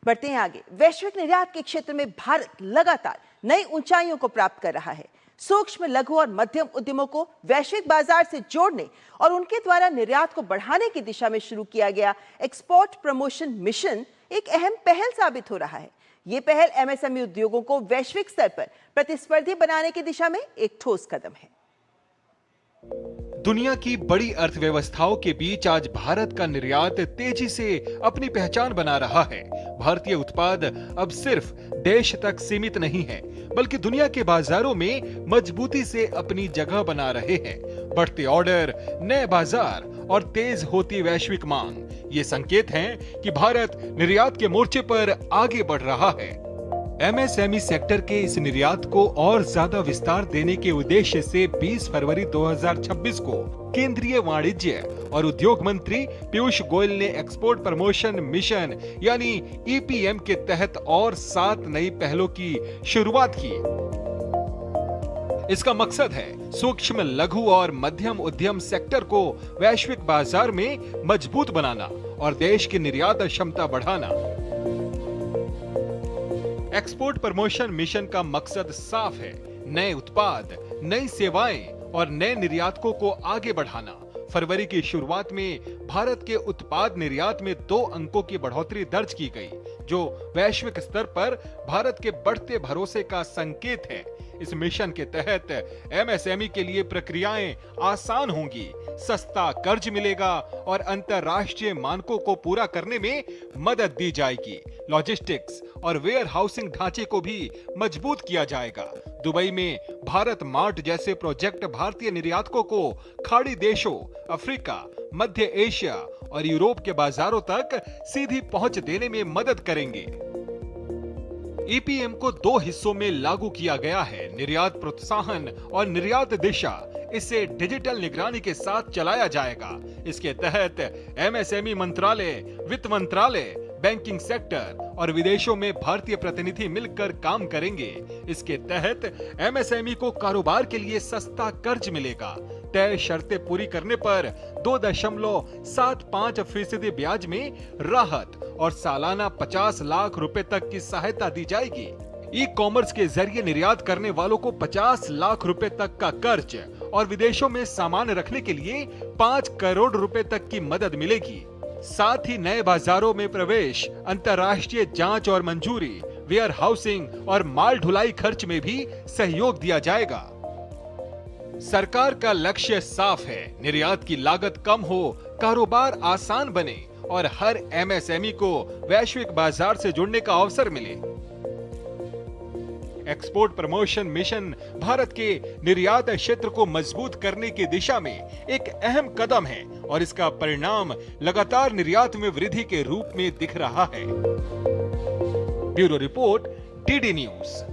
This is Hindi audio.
बढ़ते हैं आगे। वैश्विक निर्यात के क्षेत्र में भारत लगातार नई ऊंचाइयों को प्राप्त कर रहा है। सूक्ष्म, लघु और मध्यम उद्यमों को वैश्विक बाजार से जोड़ने और उनके द्वारा निर्यात को बढ़ाने की दिशा में शुरू किया गया एक्सपोर्ट प्रमोशन मिशन एक अहम पहल साबित हो रहा है। ये पहल एमएसएमई उद्योगों को वैश्विक स्तर पर प्रतिस्पर्धी बनाने की दिशा में एक ठोस कदम है। दुनिया की बड़ी अर्थव्यवस्थाओं के बीच आज भारत का निर्यात तेजी से अपनी पहचान बना रहा है। भारतीय उत्पाद अब सिर्फ देश तक सीमित नहीं है, बल्कि दुनिया के बाजारों में मजबूती से अपनी जगह बना रहे हैं। बढ़ते ऑर्डर, नए बाजार और तेज होती वैश्विक मांग ये संकेत हैं कि भारत निर्यात के मोर्चे पर आगे बढ़ रहा है। एमएसएमई सेक्टर के इस निर्यात को और ज्यादा विस्तार देने के उद्देश्य से 20 फरवरी 2026 को केंद्रीय वाणिज्य और उद्योग मंत्री पीयूष गोयल ने एक्सपोर्ट प्रमोशन मिशन यानी ईपीएम के तहत और 7 नई पहलों की शुरुआत की। इसका मकसद है सूक्ष्म, लघु और मध्यम उद्यम सेक्टर को वैश्विक बाजार में मजबूत बनाना और देश की निर्यात क्षमता बढ़ाना। एक्सपोर्ट प्रमोशन मिशन का मकसद साफ है, नए उत्पाद, नई सेवाएं और नए निर्यातकों को आगे बढ़ाना। फरवरी की शुरुआत में भारत के उत्पाद निर्यात में 2 अंकों की बढ़ोतरी दर्ज की गई, जो वैश्विक स्तर पर भारत के बढ़ते भरोसे का संकेत है। इस मिशन के तहत एमएसएमई के लिए प्रक्रियाएं आसान होंगी, सस्ता कर्ज मिलेगा और अंतर्राष्ट्रीय मानकों को पूरा करने में मदद दी जाएगी। लॉजिस्टिक्स और वेयर हाउसिंग ढांचे को भी मजबूत किया जाएगा। दुबई में भारत मार्ट जैसे प्रोजेक्ट भारतीय निर्यातकों को खाड़ी देशों, अफ्रीका, मध्य एशिया और यूरोप के बाजारों तक सीधी पहुंच देने में मदद करेंगे। ईपीएम को 2 हिस्सों में लागू किया गया है, निर्यात प्रोत्साहन और निर्यात दिशा। इसे डिजिटल निगरानी के साथ चलाया जाएगा। इसके तहत एमएसएमई मंत्रालय, वित्त मंत्रालय, बैंकिंग सेक्टर और विदेशों में भारतीय प्रतिनिधि मिलकर काम करेंगे। इसके तहत एमएसएमई को कारोबार के लिए सस्ता कर्ज मिलेगा। तय शर्तें पूरी करने पर 2.75% ब्याज में राहत और सालाना 50 लाख रुपए तक की सहायता दी जाएगी। ई कॉमर्स के जरिए निर्यात करने वालों को 50 लाख रुपए तक का कर्ज और विदेशों में सामान रखने के लिए 5 करोड़ रुपए तक की मदद मिलेगी। साथ ही नए बाजारों में प्रवेश, अंतर्राष्ट्रीय जांच और मंजूरी, वेयर हाउसिंग और माल ढुलाई खर्च में भी सहयोग दिया जाएगा। सरकार का लक्ष्य साफ है, निर्यात की लागत कम हो, कारोबार आसान बने और हर एमएसएमई को वैश्विक बाजार से जुड़ने का अवसर मिले। एक्सपोर्ट प्रमोशन मिशन भारत के निर्यात क्षेत्र को मजबूत करने की दिशा में एक अहम कदम है और इसका परिणाम लगातार निर्यात में वृद्धि के रूप में दिख रहा है। Bureau report, DD news.